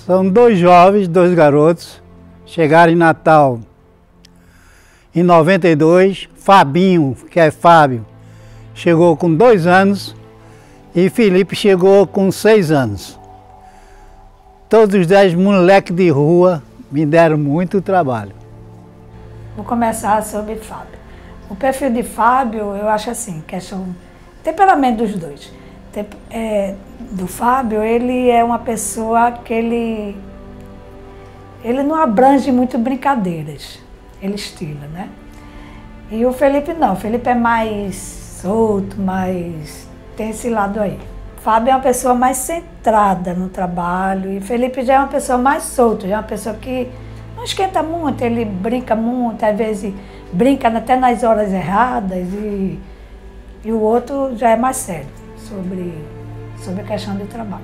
São dois jovens, dois garotos, chegaram em Natal em 92, Fabinho, que é Fábio, chegou com 2 anos e Felipe chegou com 6 anos. Todos os 10 moleques de rua me deram muito trabalho. Vou começar sobre Fábio. O perfil de Fábio, eu acho assim, questão temperamento dos dois. Do Fábio, ele é uma pessoa que ele não abrange muito brincadeiras, ele estila, né? E o Felipe não, o Felipe é mais solto, tem esse lado aí. Fábio é uma pessoa mais centrada no trabalho e Felipe já é uma pessoa mais solta, já é uma pessoa que não esquenta muito, ele brinca muito, às vezes brinca até nas horas erradas e o outro já é mais sério sobre a questão de trabalho.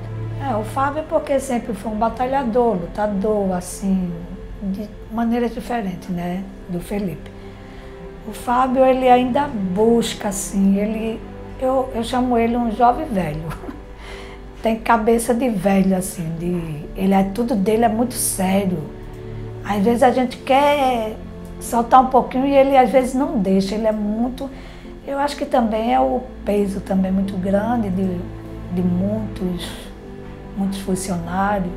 O Fábio porque sempre foi um batalhador, lutador, assim, de maneiras diferentes, né, do Felipe. O Fábio, ele ainda busca, assim, eu chamo ele um jovem velho. Tem cabeça de velho, assim, tudo dele é muito sério. Às vezes a gente quer soltar um pouquinho e ele às vezes não deixa, ele é muito... Eu acho que também é o peso também muito grande de muitos funcionários.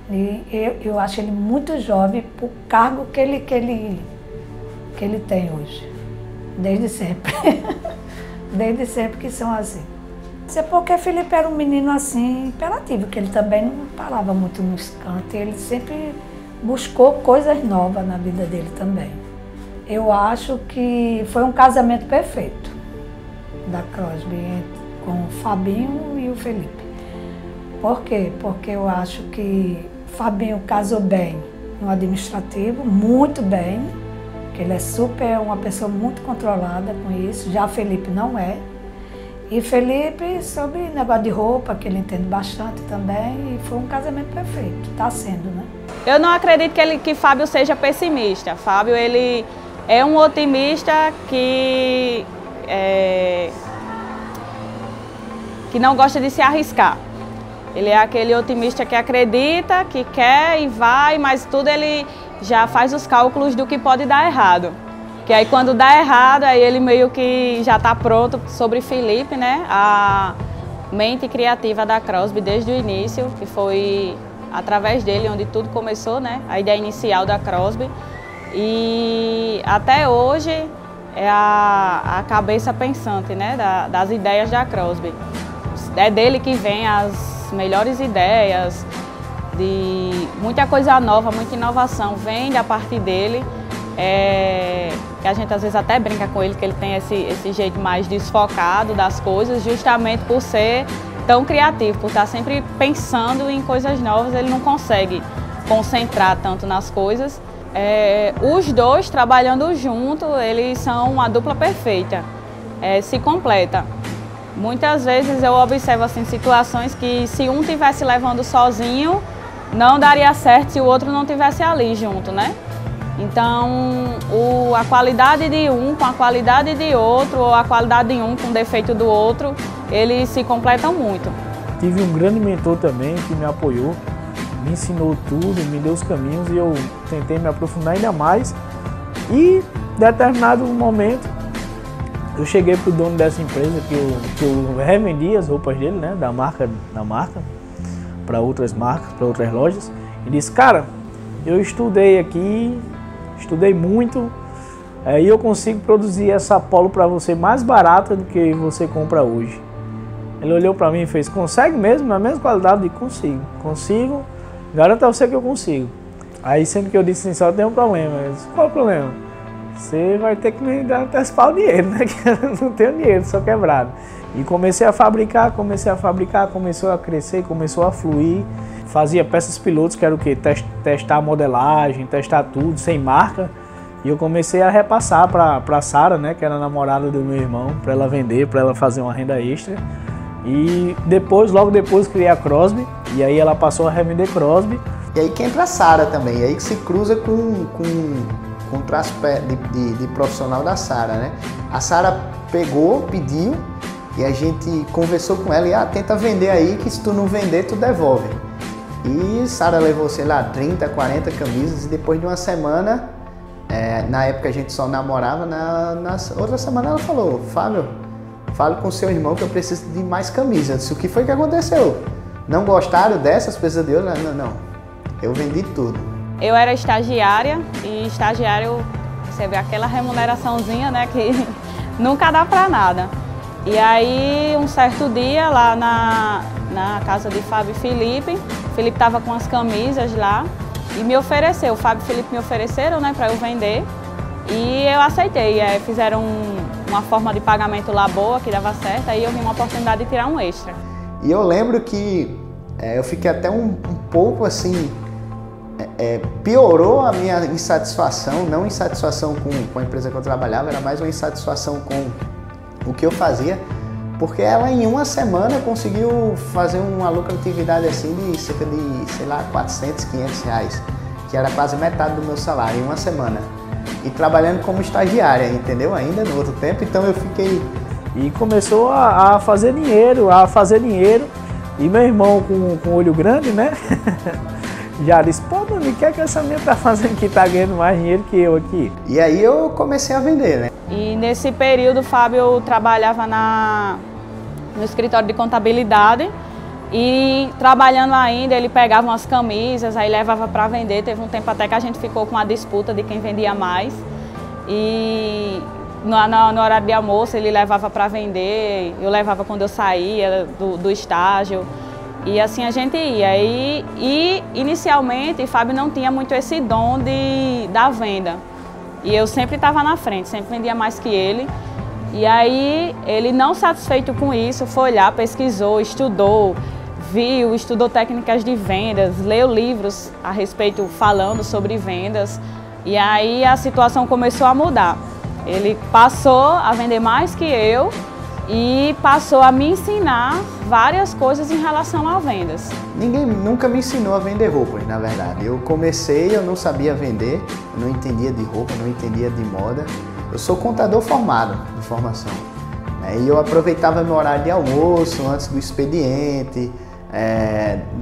E eu acho ele muito jovem para o cargo que ele tem hoje, desde sempre. Desde sempre que são assim. Isso é porque Felipe era um menino assim, imperativo, que ele também não parava muito nos cantos, ele sempre buscou coisas novas na vida dele também. Eu acho que foi um casamento perfeito da Crosby com o Fabinho e o Felipe. Por quê? Porque eu acho que Fabinho casou bem no administrativo, muito bem, que ele é uma pessoa muito controlada com isso, já Felipe não é. E Felipe sobre negócio de roupa, que ele entende bastante também, e foi um casamento perfeito, está sendo, né? Eu não acredito que Fábio seja pessimista. Fábio, ele é um otimista que não gosta de se arriscar. Ele é aquele otimista que acredita, que quer e vai, mas tudo ele já faz os cálculos do que pode dar errado. Que aí quando dá errado, aí ele meio que já está pronto sobre Felipe, né? A mente criativa da Crosby desde o início, que foi através dele onde tudo começou, né? A ideia inicial da Crosby. E até hoje é a cabeça pensante, né? Das ideias da Crosby. É dele que vem as melhores ideias, de muita coisa nova, muita inovação vem da parte dele. Que a gente às vezes até brinca com ele, que ele tem esse jeito mais desfocado das coisas, justamente por ser tão criativo, por estar sempre pensando em coisas novas, ele não consegue concentrar tanto nas coisas. Os dois trabalhando junto, eles são uma dupla perfeita, se completa. Muitas vezes eu observo assim, situações que se um estivesse levando sozinho, não daria certo se o outro não estivesse ali junto, né? Então, a qualidade de um com a qualidade de outro, ou a qualidade de um com o defeito do outro, eles se completam muito. Tive um grande mentor também que me apoiou, me ensinou tudo, me deu os caminhos e eu tentei me aprofundar ainda mais. E, em determinado momento, eu cheguei para o dono dessa empresa, que eu revendia as roupas dele, né, da marca, para outras marcas, para outras lojas, e disse, cara, eu estudei aqui, estudei muito, e eu consigo produzir essa polo para você mais barata do que você compra hoje. Ele olhou para mim e fez, consegue mesmo? Na mesma qualidade? Eu disse, consigo, garanto a você que eu consigo. Aí sempre que eu disse assim, só tem um problema. Eu disse, qual é o problema? Você vai ter que me antecipar o dinheiro, né? Que eu não tenho dinheiro, sou quebrado. E comecei a fabricar, começou a crescer, começou a fluir. Fazia peças pilotos, que era o quê? Testar a modelagem, testar tudo, sem marca. E eu comecei a repassar para a Sara, né, que era a namorada do meu irmão, para ela vender, para ela fazer uma renda extra. E logo depois criei a Crosby, e aí ela passou a revender Crosby. E aí que entra a Sara também, e aí que se cruza com o traço de profissional da Sara, né? A Sara pegou, pediu, e a gente conversou com ela e tenta vender aí, que se tu não vender, tu devolve. E Sara levou, sei lá, 30, 40 camisas e depois de uma semana, na época a gente só namorava, na outra semana ela falou: Fábio, fale com seu irmão que eu preciso de mais camisas. Eu disse: o que foi que aconteceu? Não gostaram dessas? Precisa de outra? Não. Eu vendi tudo. Eu era estagiária e estagiário recebe aquela remuneraçãozinha, né, que nunca dá pra nada. E aí, um certo dia, lá na casa de Fábio e Felipe estava com as camisas lá e me ofereceu. O Fábio e Felipe me ofereceram, né, para eu vender e eu aceitei. Fizeram uma forma de pagamento lá boa, que dava certo, aí eu vi uma oportunidade de tirar um extra. E eu lembro que eu fiquei até um pouco assim, piorou a minha insatisfação, não insatisfação com a empresa que eu trabalhava, era mais uma insatisfação com o que eu fazia, porque ela em uma semana conseguiu fazer uma lucratividade assim de cerca de, sei lá, 400, 500 reais, que era quase metade do meu salário em uma semana. E trabalhando como estagiária, entendeu? Ainda no outro tempo, então eu fiquei... E começou a fazer dinheiro, e meu irmão com olho grande, né? Já disse: pô, mano, o que é que essa menina tá fazendo que tá ganhando mais dinheiro que eu aqui? E aí eu comecei a vender, né? E nesse período o Fábio trabalhava no escritório de contabilidade e trabalhando ainda ele pegava umas camisas, aí levava para vender. Teve um tempo até que a gente ficou com uma disputa de quem vendia mais. E no horário de almoço ele levava para vender, eu levava quando eu saía do estágio. E assim a gente ia. E inicialmente Fábio não tinha muito esse dom da venda. E eu sempre estava na frente, sempre vendia mais que ele. E aí ele, não satisfeito com isso, foi lá, pesquisou, estudou, estudou técnicas de vendas, leu livros a respeito, falando sobre vendas. E aí a situação começou a mudar. Ele passou a vender mais que eu e passou a me ensinar várias coisas em relação a vendas. Ninguém nunca me ensinou a vender roupas, na verdade. Eu comecei, eu não sabia vender, eu não entendia de roupa, não entendia de moda. Eu sou contador formado, de formação. E eu aproveitava meu horário de almoço, antes do expediente,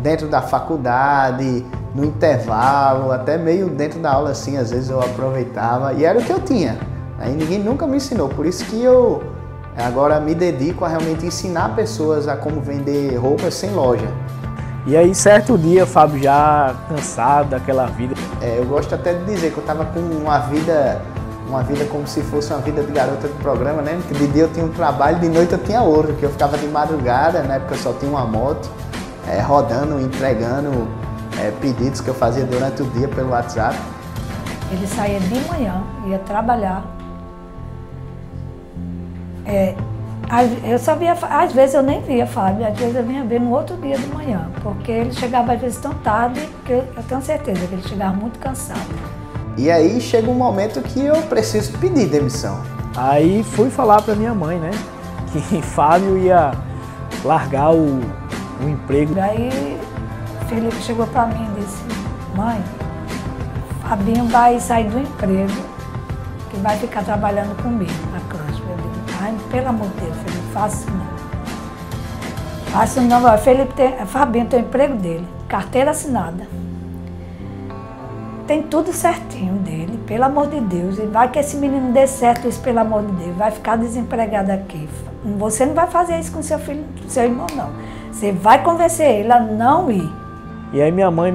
dentro da faculdade, no intervalo, até meio dentro da aula assim, às vezes eu aproveitava. E era o que eu tinha. Aí ninguém nunca me ensinou, por isso que eu agora me dedico a realmente ensinar pessoas a como vender roupas sem loja. E aí, certo dia, Fábio já cansado daquela vida. Eu gosto até de dizer que eu estava com uma vida como se fosse uma vida de garota de programa, né? Que de dia eu tinha um trabalho, de noite eu tinha outro, que eu ficava de madrugada, na época eu só tinha uma moto, rodando, entregando pedidos que eu fazia durante o dia pelo WhatsApp. Ele saía de manhã, ia trabalhar. Eu só via, às vezes eu nem via Fábio, às vezes eu vinha ver no outro dia de manhã, porque ele chegava às vezes tão tarde que eu tenho certeza que ele chegava muito cansado. E aí chega um momento que eu preciso pedir demissão. Aí fui falar para minha mãe, né, que Fábio ia largar o emprego. Aí Felipe chegou para mim e disse: mãe, Fabinho vai sair do emprego, que vai ficar trabalhando comigo na creche. Ai, pelo amor de Deus, Felipe, faça não. Faça não, Fabinho tem o emprego dele, carteira assinada. Tem tudo certinho dele, pelo amor de Deus. E vai que esse menino dê certo isso, pelo amor de Deus. Vai ficar desempregado aqui. Você não vai fazer isso com seu filho, seu irmão, não. Você vai convencer ele a não ir. E aí minha mãe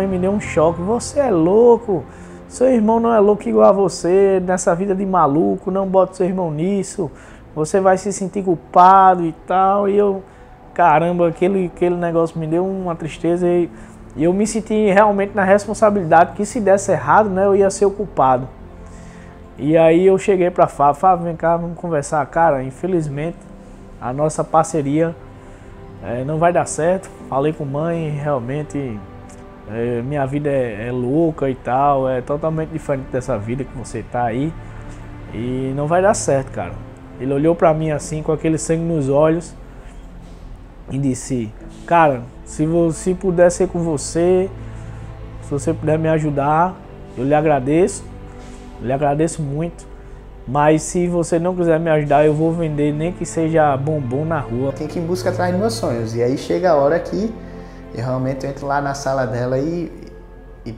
me deu um choque. Você é louco. Seu irmão não é louco igual a você, nessa vida de maluco, não bota seu irmão nisso, você vai se sentir culpado e tal. E eu, caramba, aquele negócio me deu uma tristeza e eu me senti realmente na responsabilidade que se desse errado, né, eu ia ser o culpado. E aí eu cheguei para Fábio, vem cá, vamos conversar. Cara, infelizmente a nossa parceria não vai dar certo. Falei com mãe, realmente... minha vida é louca e tal, é totalmente diferente dessa vida que você tá aí e não vai dar certo, cara. Ele olhou pra mim assim, com aquele sangue nos olhos e disse: cara, se puder ser com você, se você puder me ajudar, eu lhe agradeço muito, mas se você não quiser me ajudar, eu vou vender nem que seja bombom na rua. Tem que ir em busca atrás dos meus sonhos, e aí chega a hora que eu realmente entro lá na sala dela e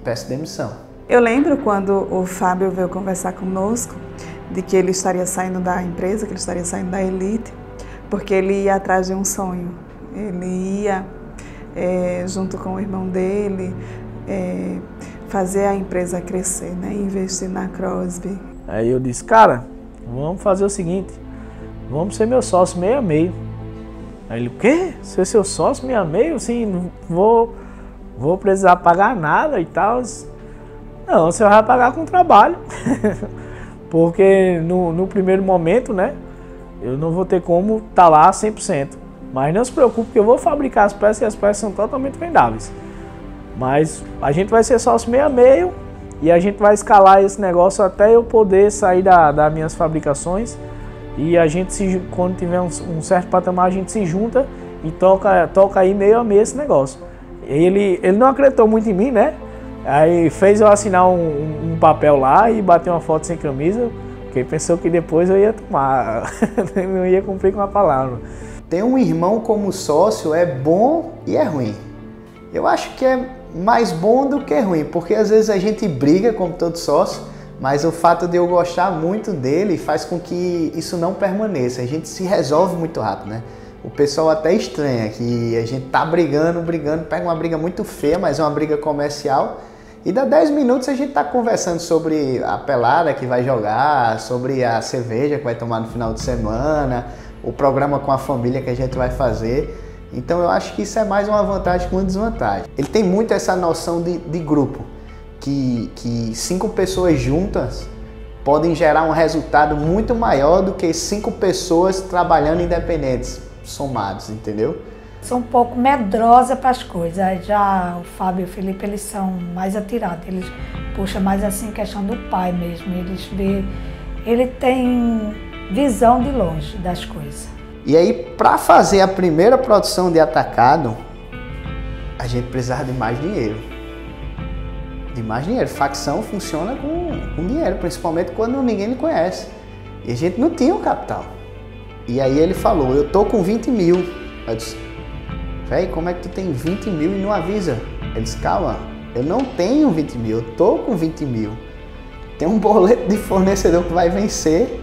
peço demissão. Eu lembro quando o Fábio veio conversar conosco de que ele estaria saindo da empresa, que ele estaria saindo da Elite, porque ele ia atrás de um sonho. Ele ia, junto com o irmão dele, fazer a empresa crescer, né? Investir na Crosby. Aí eu disse, cara, vamos fazer o seguinte, vamos ser meu sócio meio a meio. Aí ele, o quê? Ser seu sócio meio a meio? Assim, não vou precisar pagar nada e tal. Não, você vai pagar com trabalho. Porque no primeiro momento, né, eu não vou ter como estar lá 100%. Mas não se preocupe que eu vou fabricar as peças e as peças são totalmente vendáveis. Mas a gente vai ser sócio meio a meio e a gente vai escalar esse negócio até eu poder sair das minhas fabricações. E a gente, quando tiver um certo patamar, a gente se junta e toca aí meio a meio esse negócio. Ele não acreditou muito em mim, né? Aí fez eu assinar um papel lá e bater uma foto sem camisa, porque pensou que depois eu ia tomar, não ia cumprir com a palavra. Ter um irmão como sócio é bom e é ruim. Eu acho que é mais bom do que ruim, porque às vezes a gente briga como todo sócio, mas o fato de eu gostar muito dele faz com que isso não permaneça. A gente se resolve muito rápido, né? O pessoal até estranha que a gente tá brigando, pega uma briga muito feia, mas é uma briga comercial. E dá 10 minutos a gente tá conversando sobre a pelada que vai jogar, sobre a cerveja que vai tomar no final de semana, o programa com a família que a gente vai fazer. Então eu acho que isso é mais uma vantagem que uma desvantagem. Ele tem muito essa noção de grupo, que 5 pessoas juntas podem gerar um resultado muito maior do que 5 pessoas trabalhando independentes, somados, entendeu? Sou um pouco medrosa para as coisas. Já o Fábio e o Felipe, eles são mais atirados. Eles puxam mais assim questão do pai mesmo. Ele tem visão de longe das coisas. E aí, para fazer a primeira produção de atacado, a gente precisava de mais dinheiro. De mais dinheiro. Facção funciona com dinheiro, principalmente quando ninguém lhe conhece. E a gente não tinha o capital. E aí ele falou, eu tô com 20 mil. Eu disse, véi, como é que tu tem 20 mil e não avisa? Ele disse, calma, eu não tenho 20 mil, eu tô com 20 mil. Tem um boleto de fornecedor que vai vencer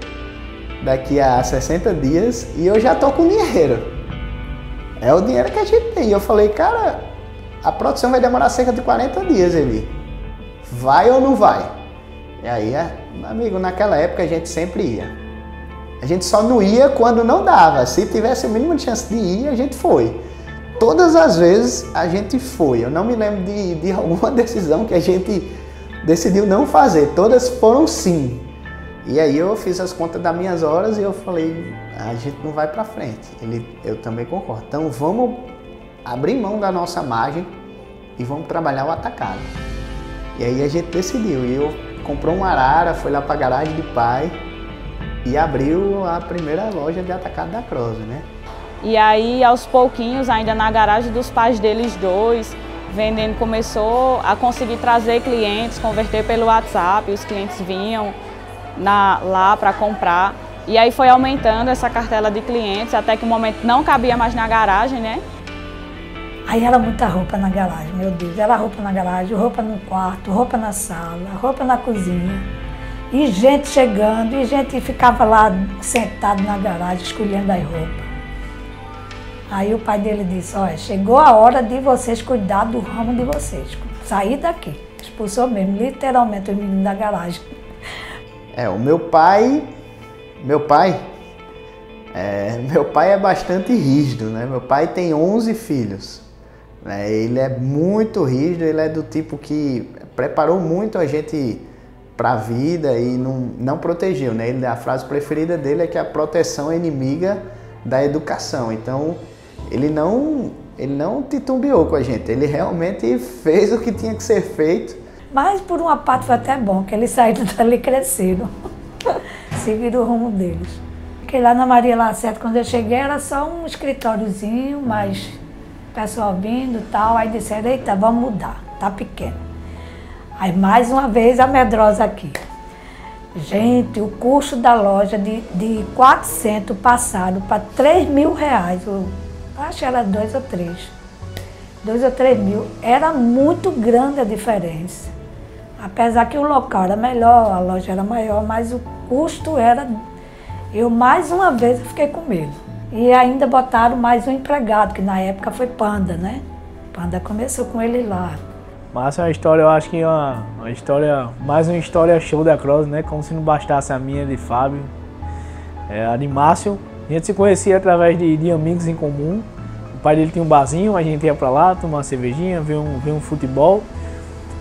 daqui a 60 dias e eu já tô com dinheiro. É o dinheiro que a gente tem. E eu falei, cara, a produção vai demorar cerca de 40 dias, ele. Vai ou não vai? E aí, meu amigo, naquela época a gente sempre ia. A gente só não ia quando não dava. Se tivesse a mínima chance de ir, a gente foi. Todas as vezes a gente foi. Eu não me lembro de alguma decisão que a gente decidiu não fazer. Todas foram sim. E aí eu fiz as contas das minhas horas e eu falei, a gente não vai pra frente. Eu também concordo. Então vamos abrir mão da nossa margem e vamos trabalhar o atacado. E aí a gente decidiu. E eu comprou um arara, foi lá pra garagem do pai e abriu a primeira loja de atacado da Crosby, né? E aí, aos pouquinhos, ainda na garagem dos pais deles dois, vendendo, começou a conseguir trazer clientes, converter pelo WhatsApp, os clientes vinham lá para comprar. E aí foi aumentando essa cartela de clientes, até que o momento não cabia mais na garagem, né? Aí era muita roupa na garagem, meu Deus. Era roupa na garagem, roupa no quarto, roupa na sala, roupa na cozinha. E gente chegando, e gente ficava lá sentado na garagem, escolhendo as roupas. Aí o pai dele disse, olha, chegou a hora de vocês cuidar do ramo de vocês. Sair daqui. Expulsou mesmo, literalmente, os meninos da garagem. O meu pai é bastante rígido, né? Meu pai tem 11 filhos. Né? Ele é muito rígido, ele é do tipo que preparou muito a gente para a vida e não protegeu, né? A frase preferida dele é que a proteção é inimiga da educação. Então, ele não titubeou com a gente, ele realmente fez o que tinha que ser feito. Mas por uma parte foi até bom, que eles saíram dali e cresceram, seguiram o rumo deles. Porque lá na Maria Lacerda, quando eu cheguei, era só um escritóriozinho, mas o pessoal vindo e tal, aí disseram, eita, vamos mudar, tá pequeno. Aí mais uma vez a medrosa aqui. Gente, o custo da loja de 400 passaram para 3 mil reais. Acho que era 2 ou 3. 2 ou 3 mil. Era muito grande a diferença. Apesar que o local era melhor, a loja era maior, mas o custo era... Eu, mais uma vez, fiquei com medo. E ainda botaram mais um empregado, que na época foi Panda, né? Panda começou com ele lá. Mas é uma história, eu acho que uma história, mais uma história show da Cross, né? Como se não bastasse a minha de Fábio. A de Márcio, a gente se conhecia através de amigos em comum. O pai dele tinha um barzinho, a gente ia pra lá, tomar uma cervejinha, ver um futebol.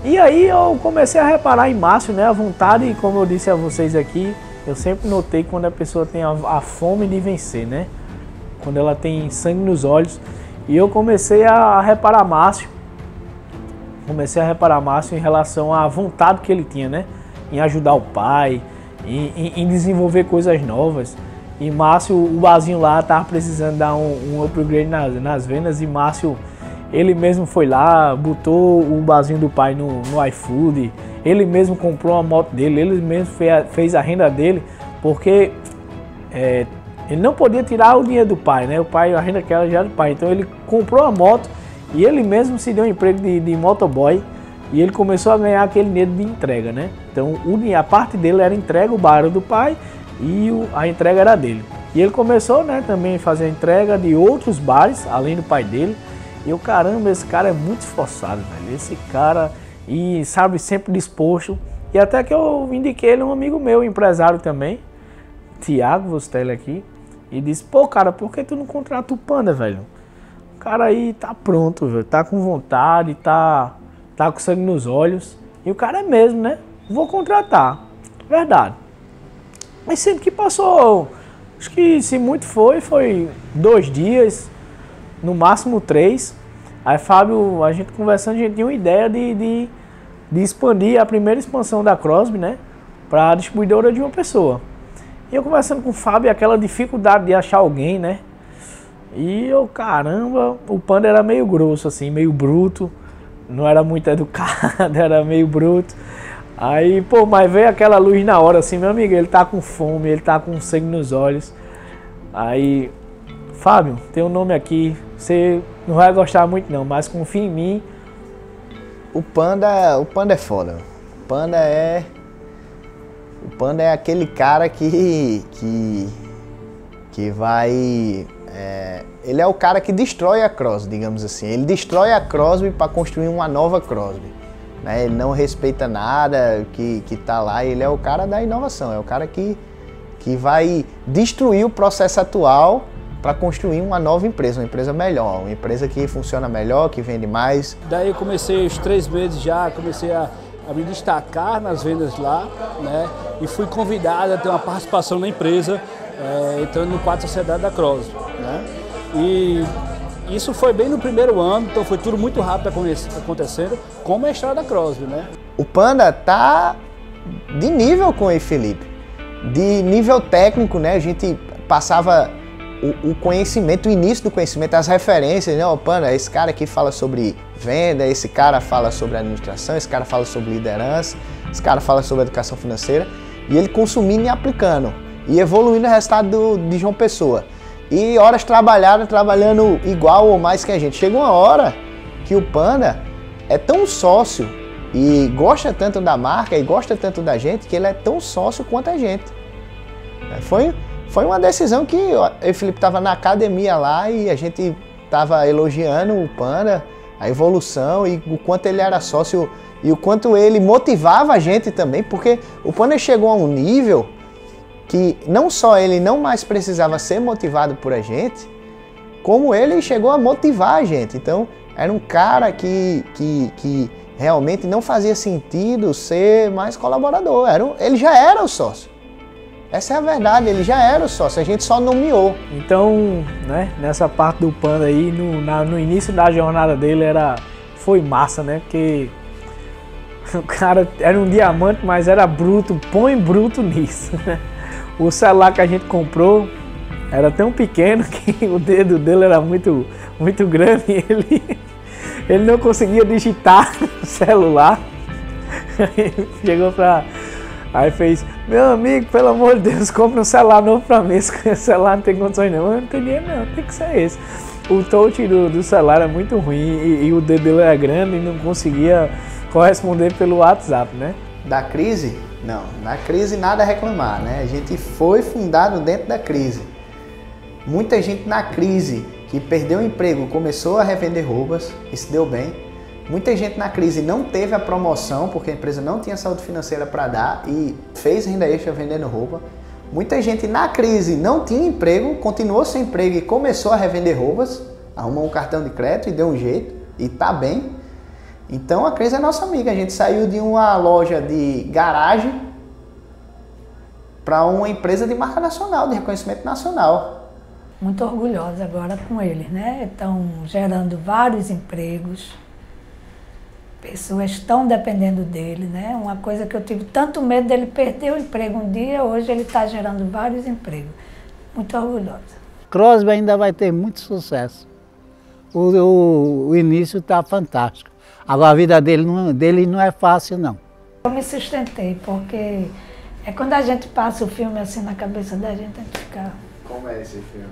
E aí eu comecei a reparar em Márcio, né? A vontade, e como eu disse a vocês aqui, eu sempre notei quando a pessoa tem a fome de vencer, né? Quando ela tem sangue nos olhos. E eu comecei a reparar Márcio. Em relação à vontade que ele tinha, né? Em ajudar o pai, em desenvolver coisas novas. E Márcio, o barzinho lá tava precisando dar um upgrade nas vendas, e Márcio, ele mesmo foi lá, botou o barzinho do pai no iFood, ele mesmo comprou a moto dele, ele mesmo fez a renda dele, porque ele não podia tirar o dinheiro do pai, né? O pai, a renda que era já era do pai, então ele comprou a moto e ele mesmo se deu um emprego de motoboy, e ele começou a ganhar aquele dinheiro de entrega, né? Então a parte dele era entrega, o bar era do pai e a entrega era dele. E ele começou, né, também a fazer a entrega de outros bares, além do pai dele. E eu, caramba, esse cara é muito esforçado, velho. Esse cara, e sabe, sempre disposto. E até que eu indiquei ele um amigo meu, empresário também, Tiago, vou citar ele aqui, e disse: pô, cara, por que tu não contrata o Panda, velho? O cara aí tá pronto, velho, tá com vontade, tá com sangue nos olhos. E o cara é mesmo, né? Vou contratar, verdade. Mas sendo que passou, acho que se muito foi 2 dias, no máximo 3. Aí Fábio, a gente conversando, a gente tinha uma ideia de expandir a primeira expansão da Crosby, né? Para a distribuidora de uma pessoa. E eu conversando com o Fábio, aquela dificuldade de achar alguém, né? E eu, caramba, o Panda era meio grosso, assim, meio bruto. Não era muito educado, era meio bruto. Aí, pô, mas veio aquela luz na hora, assim, meu amigo, ele tá com fome, ele tá com sangue nos olhos. Aí, Fábio, tem um nome aqui, você não vai gostar muito não, mas confia em mim. O Panda é foda. O Panda é aquele cara que vai... ele é o cara que destrói a Crosby, digamos assim. Ele destrói a Crosby para construir uma nova Crosby. Né? Ele não respeita nada que tá lá. Ele é o cara da inovação. É o cara que vai destruir o processo atual para construir uma nova empresa, uma empresa melhor, uma empresa que funciona melhor, que vende mais. Daí eu comecei os 3 meses já, comecei a me destacar nas vendas lá, né? E fui convidado a ter uma participação na empresa, entrando no quadro sociedade da Crosby, né? E isso foi bem no primeiro ano, então foi tudo muito rápido acontecendo com o mestrado da Crosby, né? O Panda tá de nível com o Felipe, de nível técnico, né? A gente passava o conhecimento, o início do conhecimento, as referências, né? O Panda, esse cara aqui fala sobre venda, esse cara fala sobre administração, esse cara fala sobre liderança, esse cara fala sobre educação financeira, e ele consumindo e aplicando, e evoluindo o resultado de João Pessoa. E horas trabalhando igual ou mais que a gente. Chega uma hora que o Panda é tão sócio e gosta tanto da marca e gosta tanto da gente que ele é tão sócio quanto a gente. Foi uma decisão que eu e o Felipe estava na academia lá e a gente estava elogiando o Panda, a evolução e o quanto ele era sócio e o quanto ele motivava a gente também, porque o Panda chegou a um nível que não só ele não mais precisava ser motivado por a gente, como ele chegou a motivar a gente. Então, era um cara que realmente não fazia sentido ser mais colaborador. Ele já era o sócio. Essa é a verdade, ele já era o sócio, a gente só nomeou. Então, né, nessa parte do Panda aí, no início da jornada dele foi massa, né? Porque o cara era um diamante, mas era bruto, põe bruto nisso, né? O celular que a gente comprou era tão pequeno que o dedo dele era muito, muito grande e ele não conseguia digitar o celular. Chegou aí fez: meu amigo, pelo amor de Deus, compra um celular novo pra mim, esse celular não tem condições não. Eu não tem dinheiro não, tem que ser esse. o touch do celular é muito ruim e o dedo dele é grande e não conseguia corresponder pelo WhatsApp, né? Da crise? Não, na crise nada a reclamar, né? A gente foi fundado dentro da crise. Muita gente na crise que perdeu o emprego começou a revender roupas e se deu bem. Muita gente na crise não teve a promoção porque a empresa não tinha saúde financeira para dar e fez renda extra vendendo roupa. Muita gente na crise não tinha emprego, continuou sem emprego e começou a revender roupas, arrumou um cartão de crédito e deu um jeito e tá bem. Então a crise é nossa amiga. A gente saiu de uma loja de garagem para uma empresa de marca nacional, de reconhecimento nacional. Muito orgulhosa agora com eles, né? Estão gerando vários empregos. Pessoas estão dependendo dele, né? Uma coisa que eu tive tanto medo dele perder o emprego um dia, hoje ele está gerando vários empregos. Muito orgulhosa. Crosby ainda vai ter muito sucesso. O início está fantástico. Agora a vida dele não é fácil, não. Eu me sustentei, porque quando a gente passa o filme assim na cabeça da gente, a gente fica... Como é esse filme?